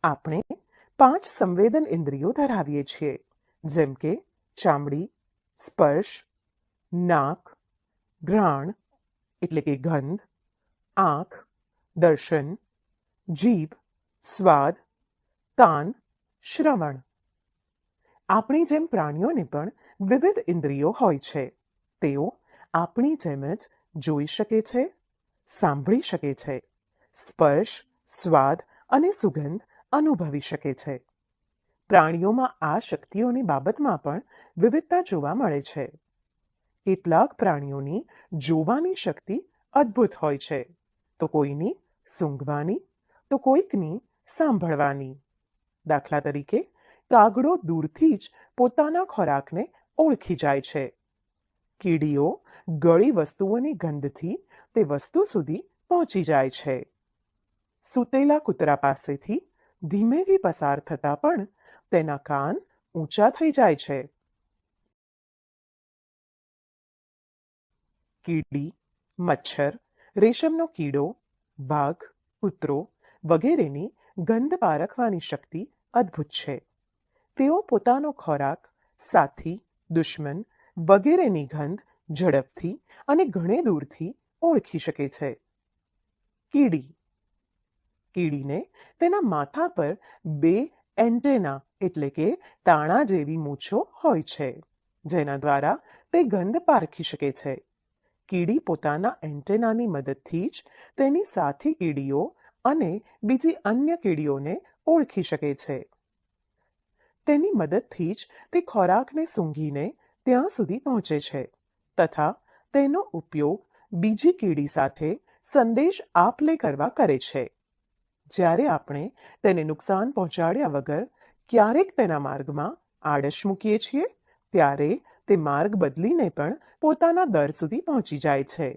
આપણે 5 સંવેદન ઇન્દ્રિયો ધરાવીએ છીએ, જેમ કે ચામડી, સ્પર્શ, નાક, ઘ્રાણ એટલે કે ગંધ, આંખ, દર્શન, જીભ, સ્વાદ, કાન, શ્રવણ. આપણી જેમ પ્રાણીઓને પણ વિવિધ ઇન્દ્રિયો હોય છે. તેઓ આપણી જેમ જ જોઈ શકે છે, સાંભળી શકે છે, સ્પર્શ, સ્વાદ અને સુગંધ અનુભવી શકે છે. પ્રાણીઓમાં આ શક્તિઓની બાબતમાં પણ વિવિધતા જોવા મળે છે. કેટલાક પ્રાણીઓની જોવાની શક્તિ અદ્ભુત હોય છે, તો કોઈની સૂંઘવાની, તો કોઈકની સાંભળવાની. દાખલા તરીકે, કાગડો દૂરથી જ પોતાના ખોરાકને ઓળખી જાય છે. કીડીઓ ગળી વસ્તુઓની ગંધથી તે વસ્તુ સુધી પહોંચી જાય છે. સૂતેલા કૂતરા પાસેથી ધીમેથી પસાર થતાં પણ તેના કાન ઊંચા થઈ જાય છે. કીડી, મચ્છર, રેશમનો કીડો, વાઘ, કૂતરો વગેરેની ગંધ પારખવાની શક્તિ અદ્ભુત છે. તેઓ પોતાનો ખોરાક, સાથી, દુશ્મન વગેરેની ગંધ ઝડપથી અને ઘણે દૂરથી ઓળખી શકે છે. કીડીને તેના માથા પર 2 એન્ટેના એટલે કે તાણા જેવી મૂછો હોય છે, જેના દ્વારા તે ગંધ પારખી શકે છે. કીડી પોતાના એન્ટેનાની મદદથી જ તેની સાથી કીડીઓ અને બીજી અન્ય કીડીઓને ઓળખી શકે છે. તેની મદદથી જ તે ખોરાકને સૂંઘીને ત્યાં સુધી પહોંચે છે તથા તેનો ઉપયોગ બીજી કીડી સાથે સંદેશ આપ-લે કરવા કરે છે. જ્યારે આપણે તેને નુકસાન પહોંચાડ્યા વગર ક્યારેક તેના માર્ગમાં આડશ મૂકીએ છીએ, ત્યારે તે માર્ગ બદલીને પણ પોતાના દર સુધી પહોંચી જાય છે.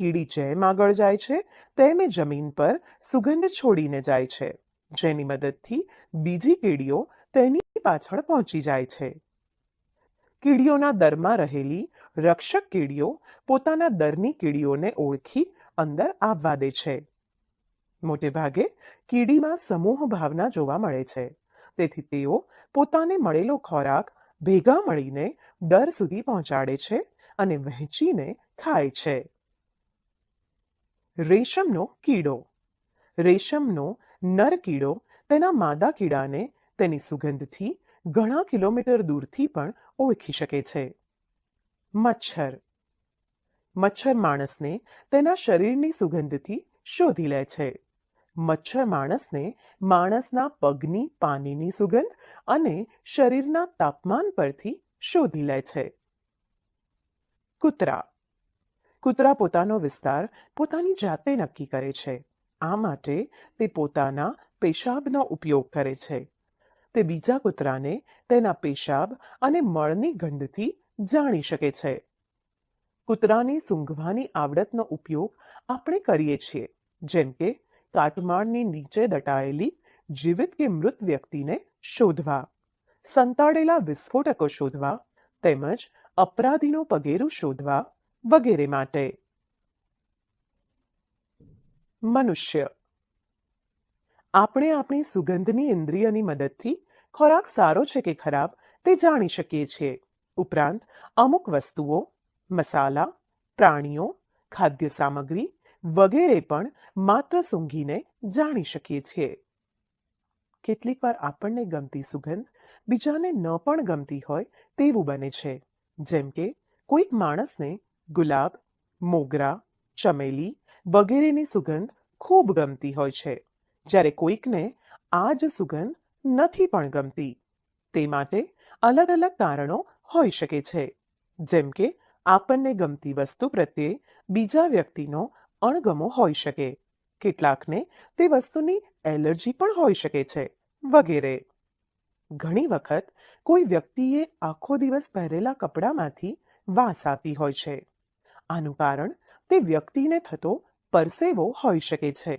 કીડી જેમ આગળ જાય છે તેમ એ જમીન પર સુગંધ છોડીને જાય છે, જેની મદદથી બીજી કીડીઓ તેની પાછળ પહોંચી જાય છે. કીડીઓના દરમાં રહેલી રક્ષક કીડીઓ પોતાના દરની કીડીઓને ઓળખી અંદર આવવા દે છે. મોટે ભાગે કીડીમાં સમૂહ ભાવના જોવા મળે છે, તેથી તેઓ પોતાને મળેલો ખોરાક ભેગા મળીને દર સુધી પહોંચાડે છે અને વહેંચીને ખાય છે. રેશમનો કીડો. રેશમનો નર કીડો તેના માદા કીડાને તેની સુગંધથી ઘણા કિલોમીટર દૂરથી પણ ઓળખી શકે છે. મચ્છર માણસને તેના શરીરની સુગંધથી શોધી લે છે. મચ્છર માણસને માણસના પગની પાનીની સુગંધ અને શરીરના તાપમાન પરથી શોધી લે છે. કૂતરા પોતાનો વિસ્તાર પોતાની જાતે નક્કી કરે છે. આ માટે તે પોતાના પેશાબનો ઉપયોગ કરે છે. તે બીજા કૂતરાને તેના પેશાબ અને મળની ગંધથી જાણી શકે છે. કૂતરાની સૂંઘવાની આવડતનો ઉપયોગ આપણે કરીએ છીએ, જેમ કે કાટમાળની નીચે દટાયેલી જીવિત કે મૃત વ્યક્તિને શોધવા, સંતાડેલા વિસ્ફોટકો શોધવા તેમજ અપરાધીનું પગેરું શોધવા વગેરે માટે. મનુષ્ય. આપણે આપણી સુગંધની ઇન્દ્રિયની મદદથી ખોરાક સારો છે કે ખરાબ તે જાણી શકીએ છીએ. ઉપરાંત અમુક વસ્તુઓ, મસાલા, પ્રાણીઓ, ખાદ્ય સામગ્રી વગેરે પણ માત્ર સૂંઘીને જાણી શકીએ છીએ. કેટલીક વાર આપણને ગમતી સુગંધ બીજાને ન પણ ગમતી હોય તેવું બને છે. જેમ કે કોઈક માણસને ગુલાબ, મોગરા, ચમેલી વગેરેની સુગંધ ખૂબ ગમતી હોય છે, જ્યારે કોઈકને આ જ સુગંધ નથી પણ ગમતી. તે માટે અલગ અલગ કારણો હોઈ શકે છે. જેમ કે આપણને ગમતી વસ્તુ પ્રત્યે બીજા વ્યક્તિનો અણગમો હોઈ શકે, કેટલાકને તે વસ્તુની એલર્જી પણ હોઈ શકે છે વગેરે. ઘણી વખત કોઈ વ્યક્તિએ આખો દિવસ પહેરેલા કપડામાંથી વાસ આવતી હોય છે. આનું કારણ તે વ્યક્તિને થતો પરસેવો હોઈ શકે છે.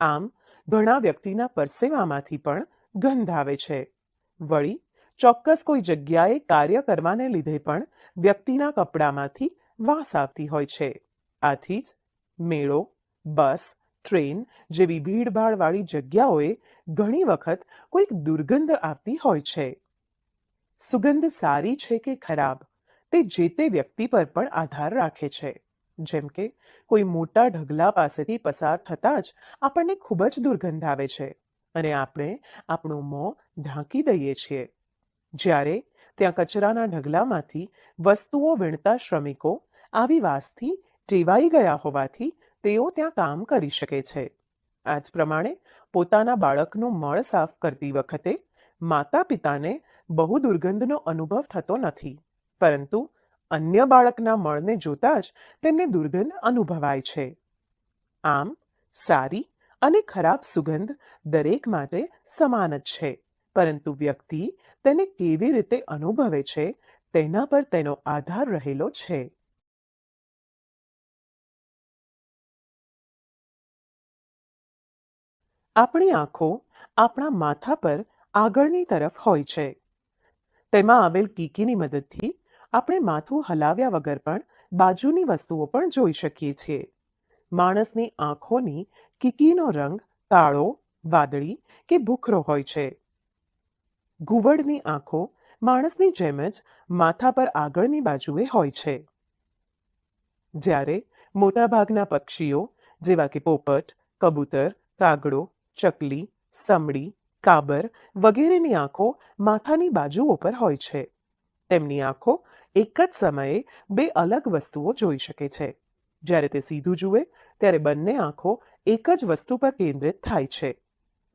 આમ ઘણા વ્યક્તિના પરસેવામાંથી પણ ગંધ આવે છે. વળી ચોક્કસ કોઈ જગ્યાએ કાર્ય કરવાને લીધે પણ વ્યક્તિના કપડામાંથી વાસ આવતી હોય છે. આથી જ મેળો, બસ, ટ્રેન જેવી ભીડભાડવાળી જગ્યાઓએ ઘણી વખત કોઈક દુર્ગંધ આવતી હોય છે. સુગંધ સારી છે કે ખરાબ તે જે તે વ્યક્તિ પર પણ આધાર રાખે છે. જેમ કે કોઈ મોટા ઢગલા પાસેથી પસાર થતાં જ આપણને ખૂબ જ દુર્ગંધ આવે છે અને આપણે આપણું મોં ઢાંકી દઈએ છીએ. જ્યારે ત્યાં કચરાના ઢગલામાંથી વસ્તુઓ વીણતા શ્રમિકો આવી વાસથી ટેવાઈ ગયા હોવાથી તેઓ ત્યાં કામ કરી શકે છે. આ જ પ્રમાણે પોતાના બાળકનું મળ સાફ કરતી વખતે માતા પિતાને બહુ દુર્ગંધનો અનુભવ થતો નથી, પરંતુ અન્ય બાળકના મળને જોતાં જ તેમને દુર્ગંધ અનુભવાય છે. આમ સારી અને ખરાબ સુગંધ દરેક માટે સમાન જ છે, પરંતુ વ્યક્તિ તેને કેવી રીતે અનુભવે છે તેના પર તેનો આધાર રહેલો છે. આપણી આંખો આપણા માથા પર આગળની તરફ હોય છે. તેમાં આવેલ કીકીની મદદથી આપણે માથું હલાવ્યા વગર પણ બાજુની વસ્તુઓ પણ જોઈ શકીએ છીએ. માણસની આંખોની કીકીનો રંગ કાળો, વાદળી કે ભૂખરો હોય છે. ઘુવડની આંખો માણસની જેમ જ માથા પર આગળની બાજુએ હોય છે. જ્યારે મોટાભાગના પક્ષીઓ જેવા કે પોપટ, કબૂતર, કાગડો, ચકલી, સમડી, કાબર વગેરેની આંખો માથાની બાજુઓ પર હોય છે. તેમની આંખો એક જ સમયે બે અલગ વસ્તુઓ જોઈ શકે છે. જ્યારે તે સીધું જુએ ત્યારે બંને આંખો એક જ વસ્તુ પર કેન્દ્રિત થાય છે.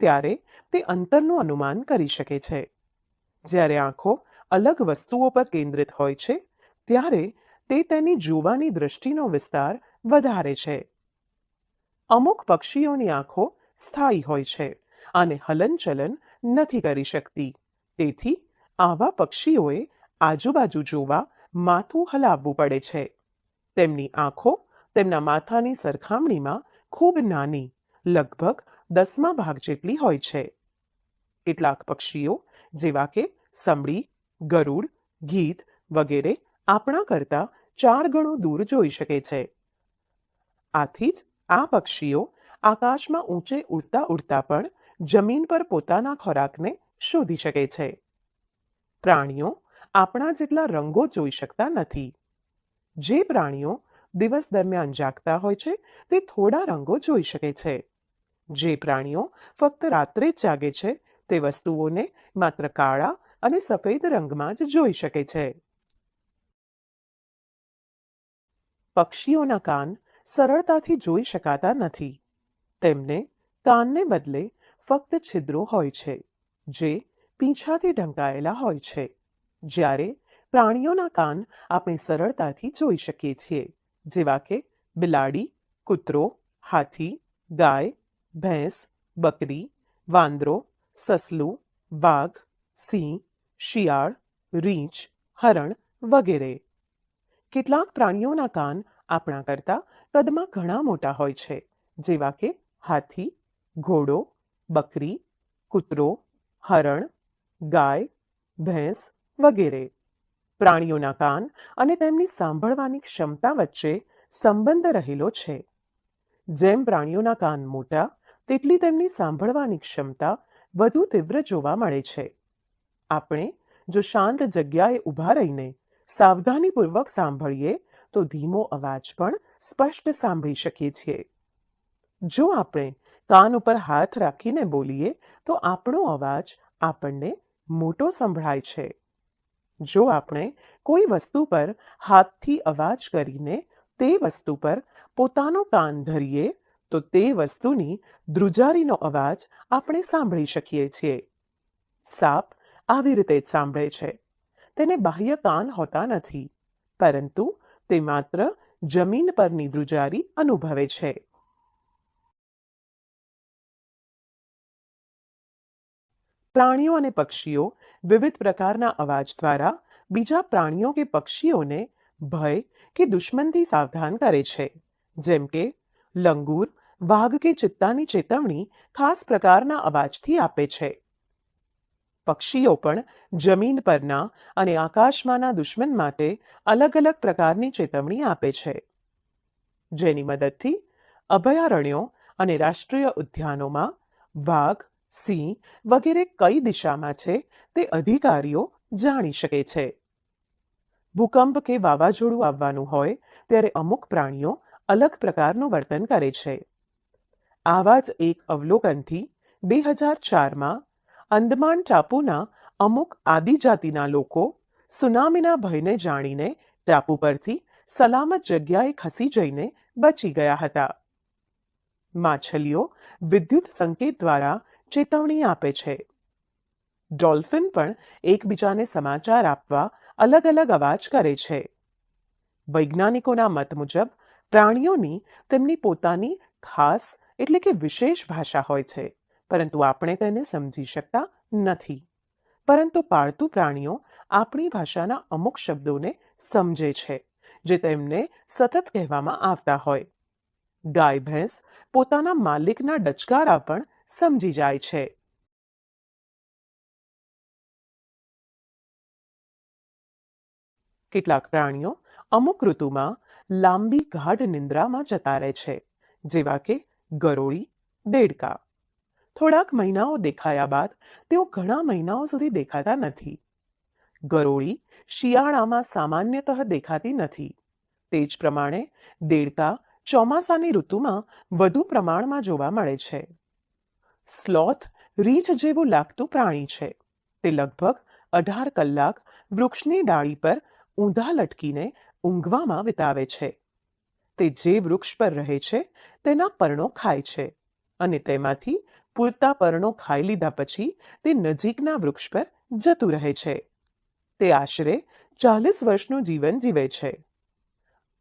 ત્યારે તે અંતરનું અનુમાન કરી શકે છે. જ્યારે આંખો અલગ વસ્તુઓ પર કેન્દ્રિત હોય છે ત્યારે તે તેની જોવાની દૃષ્ટિનો વિસ્તાર વધારે છે. અમુક પક્ષીઓની આંખો સ્થાયી હોય છે અને હલનચલન નથી કરી શકતી. તેથી આવા પક્ષીઓએ આજુબાજુ જોવા માથું હલાવવું પડે છે. તેમની આંખો તેમના માથાની સરખામણીમાં ખૂબ નાની, લગભગ 10મા ભાગ જેટલી હોય છે. કેટલાક પક્ષીઓ જેવા કે સમડી, ગરુડ, ગીધ વગેરે આપણા કરતાં 4 ગણું દૂર જોઈ શકે છે. આથી જ આ પક્ષીઓ આકાશમાં ઊંચે ઉડતા ઉડતા પણ જમીન પર પોતાના ખોરાકને શોધી શકે છે. પ્રાણીઓ આપણા જેટલા રંગો જોઈ શકતા નથી. જે પ્રાણીઓ દિવસ દરમિયાન જાગતા હોય છે તે થોડા રંગો જોઈ શકે છે. જે પ્રાણીઓ ફક્ત રાત્રે જ જાગે છે તે વસ્તુઓને માત્ર કાળા અને સફેદ રંગમાં જ જોઈ શકે છે. પક્ષીઓના કાન સરળતાથી જોઈ શકાતા નથી. તેમને કાનને બદલે ફક્ત છિદ્રો હોય છે જે પીંછાથી ઢંકાયેલા હોય છે. જ્યારે પ્રાણીઓના કાન આપણે સરળતાથી જોઈ શકીએ છીએ, જેવા કે બિલાડી, કૂતરો, હાથી, ગાય, ભેંસ, બકરી, વાંદરો, સસલું, વાઘ, સિંહ, શિયાળ, રીંછ, હરણ વગેરે. કેટલાક પ્રાણીઓના કાન આપણા કરતાં કદમાં ઘણા મોટા હોય છે, જેવા કે હાથી, ઘોડો, બકરી, કૂતરો, હરણ, ગાય, ભેંસ વગેરે. પ્રાણીઓના કાન અને તેમની સાંભળવાની ક્ષમતા વચ્ચે સંબંધ રહેલો છે. જેમ પ્રાણીઓના કાન મોટા તેટલી તેમની સાંભળવાની ક્ષમતા વધુ તીવ્ર જોવા મળે છે. આપણે જો શાંત જગ્યાએ ઊભા રહીને સાવધાનીપૂર્વક સાંભળીએ તો ધીમો અવાજ પણ સ્પષ્ટ સાંભળી શકીએ છીએ. જો આપણે કાન ઉપર હાથ રાખીને બોલીએ તો આપણો અવાજ આપણને મોટો સંભળાય છે. જો આપણે કોઈ વસ્તુ પર હાથથી અવાજ કરીને તે વસ્તુ પર પોતાનો કાન ધરીએ તો તે વસ્તુની ધ્રુજારીનો અવાજ આપણે સાંભળી શકીએ છીએ. સાપ આવી રીતે જ સાંભળે છે. તેને બાહ્ય કાન હોતા નથી, પરંતુ તે માત્ર જમીન પરની ધ્રુજારી અનુભવે છે. પ્રાણીઓ અને પક્ષીઓ વિવિધ પ્રકારના અવાજ દ્વારા બીજા પ્રાણીઓ કે પક્ષીઓને ભય કે દુશ્મનથી સાવધાન કરે છે. જેમ કે લંગૂર વાઘ કે ચિત્તાની ચેતવણી ખાસ પ્રકારના અવાજથી આપે છે. પક્ષીઓ પણ જમીન પરના અને આકાશમાંના દુશ્મન માટે અલગ અલગ પ્રકારની ચેતવણી આપે છે. જેની મદદથી અભયારણ્યો અને રાષ્ટ્રીય ઉદ્યાનોમાં વાઘ, સિંહ વગેરે કઈ દિશામાં છે તે અધિકારીઓ જાણી શકે છે. ભૂકંપ કે વાવાઝોડું આવવાનું હોય ત્યારે અમુક પ્રાણીઓ અલગ પ્રકારનું વર્તન કરે છે. આવા જ એક અવલોકનથી 2004માં અંદમાન ટાપુના અમુક આદિજાતિના લોકો સુનામીના ભયને જાણીને ટાપુ પરથી સલામત જગ્યાએ ખસી જઈને બચી ગયા હતા. માછલીઓ વિદ્યુત સંકેત દ્વારા ચેતવણી આપે છે. ડોલ્ફિન પણ એકબીજાને સમાચાર આપવા અલગ અલગ અવાજ કરે છે. વૈજ્ઞાનિકોના મત મુજબ પ્રાણીઓની તેમની પોતાની ખાસ એટલે કે વિશેષ ભાષા હોય છે, પરંતુ આપણે તેને સમજી શકતા નથી. પરંતુ પાળતુ પ્રાણીઓ આપણી ભાષાના અમુક શબ્દોને સમજે છે, જે તેમને સતત કહેવામાં આવતા હોય. ગાય ભેંસ પોતાના માલિકના ડચકારા પણ સમજી જાય છે. કેટલાક પ્રાણીઓ અમુક ઋતુમાં લાંબી ગાઢ નિંદ્રામાં જતા રહે છે, જેવા કે ગરોળી, દેડકા. થોડાક મહિનાઓ દેખાયા બાદ તેઓ ઘણા મહિનાઓ સુધી દેખાતા નથી. ગરોળી શિયાળામાં સામાન્યતઃ દેખાતી નથી. તે જ પ્રમાણે દેડકા ચોમાસાની ઋતુમાં વધુ પ્રમાણમાં જોવા મળે છે. સ્લોથ રીંછ જેવું લાગતું પ્રાણી છે. તે લગભગ 18 કલાક વૃક્ષની ડાળી પર ઊંધા લટકીને ઊંઘવામાં વિતાવે છે. તે જે વૃક્ષ પર રહે છે તેના પર્ણો ખાય છે અને તેમાંથી પૂરતા પર્ણો ખાઈ લીધા પછી તે નજીકના વૃક્ષ પર જતું રહે છે. તે આશરે 40 વર્ષનું જીવન જીવે છે.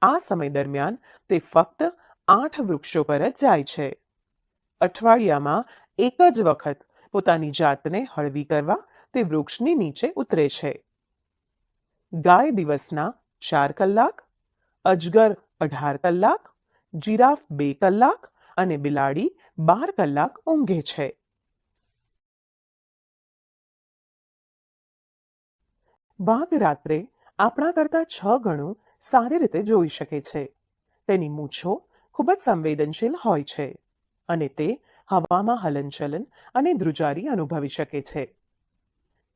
આ સમય દરમિયાન તે ફક્ત 8 વૃક્ષો પર જ જાય છે. અઠવાડિયામાં એક જ વખત પોતાની જાતને હળવી કરવા તે વૃક્ષની નીચે ઉતરે છે. ગાય દિવસના 4 કલાક, અજગર 18 કલાક, જીરાફ 2 કલાક અને બિલાડી 12 કલાક ઊંઘે છે. વાઘ રાત્રે આપણા કરતાં 6 ગણું સારી રીતે જોઈ શકે છે. તેની મૂછો ખૂબ જ સંવેદનશીલ હોય છે અને તે હવામાં હલનચલન અને ધ્રુજારી અનુભવી શકે છે,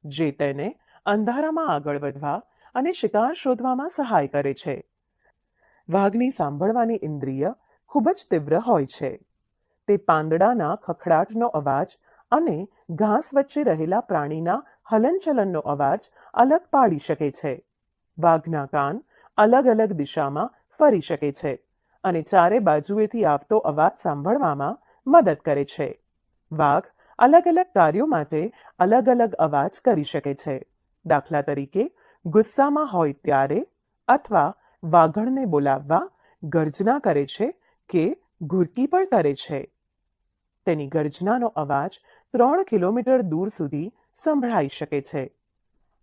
જે તેને અંધારામાં આગળ વધવા અને શિકાર શોધવામાં સહાય કરે છે. વાઘની સાંભળવાની ઇન્દ્રિય ખૂબ જ તીવ્ર હોય છે. તે પાંદડાના ખખડાટનો અવાજ અને ઘાસ વચ્ચે રહેલા પ્રાણીના હલનચલનનો અવાજ અલગ પાડી શકે છે. વાઘના કાન અલગ અલગ દિશામાં ફરી શકે છે અને ચારે બાજુએથી આવતો અવાજ સાંભળવામાં મદદ કરે છે. વાઘ અલગ અલગ કાર્યો માટે અલગ અલગ અવાજ કરી શકે છે. દાખલા તરીકે, ગુસ્સામાં હોય ત્યારે અથવા વાઘણને બોલાવવા ગર્જના કરે છે કે ઘુરકી પણ કરે છે. તેની ગર્જનાનો અવાજ 3 કિલોમીટર દૂર સુધી સંભળાઈ શકે છે.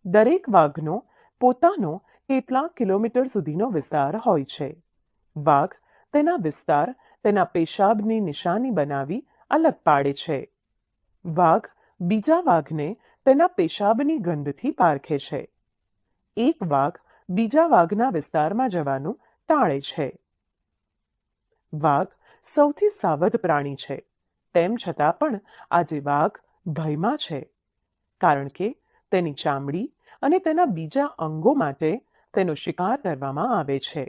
દરેક વાઘનો પોતાનો કેટલાક કિલોમીટર સુધીનો વિસ્તાર હોય છે. વાઘ તેના વિસ્તાર તેના પેશાબની નિશાની બનાવી અલગ પાડે છે. વાઘ બીજા વાઘને તેના પેશાબની ગંધથી પારખે છે. એક વાઘ બીજા વાઘના વિસ્તારમાં જવાનું ટાળે છે. વાઘ સૌથી સાવધ પ્રાણી છે. તેમ છતાં પણ આજે વાઘ ભયમાં છે, કારણ કે તેની ચામડી અને તેના બીજા અંગો માટે તેનો શિકાર કરવામાં આવે છે.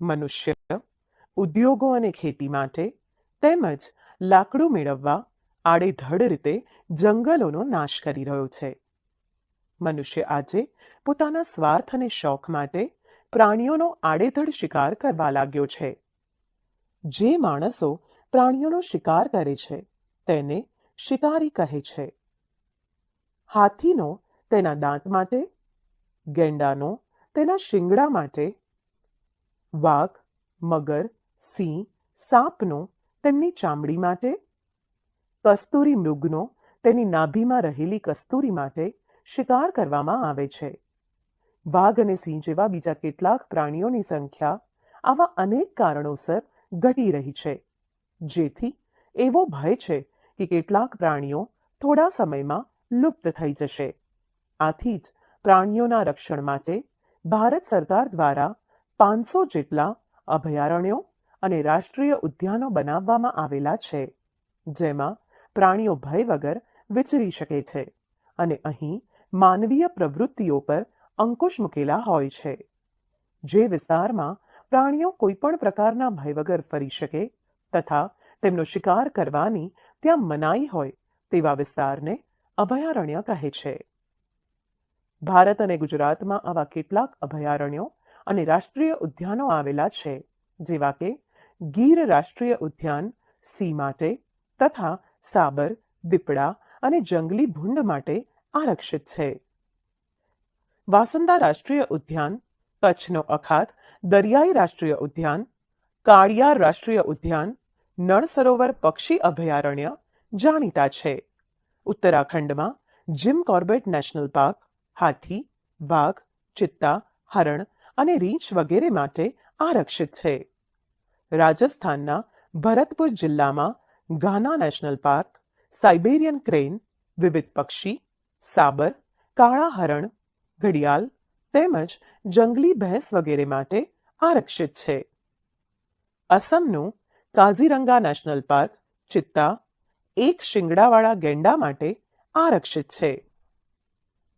મનુષ્ય ઉદ્યોગો અને ખેતી માટે તેમજ લાકડું મેળવવા આડેધડ રીતે જંગલોનો નાશ કરી રહ્યો છે. મનુષ્ય આજે પોતાના સ્વાર્થ અને શોખ માટે પ્રાણીઓનો આડેધડ શિકાર કરવા લાગ્યો છે. જે માણસો પ્રાણીઓનો શિકાર કરે છે તેને શિકારી કહે છે. હાથીનો તેના દાંત માટે, ગેંડાનો તેના શિંગડા માટે, વાઘ, મગર, સિંહ, સાપનો તેમની ચામડી માટે, કસ્તુરી મૃગનો તેની નાભીમાં રહેલી કસ્તુરી માટે શિકાર કરવામાં આવે છે. વાઘ અને સિંહ જેવા બીજા કેટલાક પ્રાણીઓની સંખ્યા આવા અનેક કારણોસર ઘટી રહી છે, જેથી એવો ભય છે કે કેટલાક પ્રાણીઓ થોડા સમયમાં લુપ્ત થઈ જશે. આથી જ પ્રાણીઓના રક્ષણ માટે ભારત સરકાર દ્વારા 500 જેટલા અભયારણ્યો અને રાષ્ટ્રીય ઉદ્યાનો બનાવવામાં આવેલા છે, જેમાં પ્રાણીઓ ભય વગર વિચરી શકે છે અને અહીં માનવીય પ્રવૃત્તિઓ પર અંકુશ મૂકેલા હોય છે. જે વિસ્તારમાં પ્રાણીઓ કોઈપણ પ્રકારના ભય વગર ફરી શકે તથા તેમનો શિકાર કરવાની ત્યાં મનાઈ હોય તેવા વિસ્તારને અભયારણ્ય કહે છે. ભારત અને ગુજરાતમાં આવા કેટલાક અભયારણ્યો અને રાષ્ટ્રીય ઉદ્યાનો આવેલા છે, જેવા કે ગીર રાષ્ટ્રીય ઉદ્યાન સિંહ માટે તથા સાબર, દીપડા અને જંગલી ભૂંડ માટે આરક્ષિત છે. વાસંદા રાષ્ટ્રીય ઉદ્યાન, કચ્છનો અખાત દરિયાઈ રાષ્ટ્રીય ઉદ્યાન, કાળિયાર રાષ્ટ્રીય ઉદ્યાન, નળ સરોવર પક્ષી અભયારણ્ય જાણીતા છે. ઉત્તરાખંડમાં જિમ કોર્બેટ નેશનલ પાર્ક હાથી, વાઘ, ચિત્તા, હરણ અને રીંછ વગેરે માટે આરક્ષિત છે. રાજસ્થાનના ભરતપુર જિલ્લામાં ગાના નેશનલ પાર્ક, સાઇબેરિયન ક્રેન, વિવિધ પક્ષી, સાબર, કાળા હરણ, ઘડિયાળ તેમજ જંગલી ભેંસ વગેરે માટે આરક્ષિત છે. અસમનું કાઝીરંગા નેશનલ પાર્ક ચિત્તા, એક શિંગડાવાળા ગેંડા માટે આરક્ષિત છે.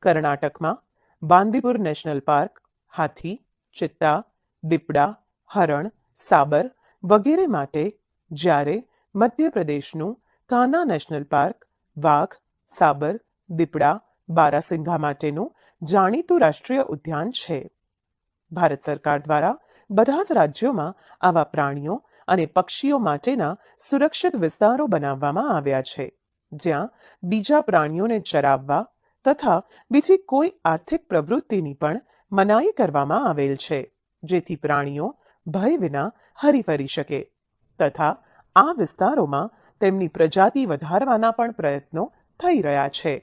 કર્ણાટકમાં બાંદીપુર નેશનલ પાર્ક હાથી, ચિત્તા, દીપડા, હરણ, સાબર વગેરે માટે, જ્યારે મધ્યપ્રદેશનું કાન્હા નેશનલ પાર્ક વાઘ, સાબર, દીપડા, બારાસિંઘા માટેનું જાણીતું રાષ્ટ્રીય ઉદ્યાન છે. ભારત સરકાર દ્વારા બધા જ રાજ્યોમાં આવા પ્રાણીઓ અને પક્ષીઓ માટેના સુરક્ષિત વિસ્તારો બનાવવામાં આવ્યા છે, જ્યાં બીજા પ્રાણીઓને ચરાવવા તથા બીજી કોઈ આર્થિક પ્રવૃત્તિની પણ મનાઈ કરવામાં આવેલ છે, જેથી પ્રાણીઓ ભય વિના હરીફરી શકે તથા આ વિસ્તારોમાં તેમની પ્રજાતિ વધારવાના પણ પ્રયત્નો થઈ રહ્યા છે.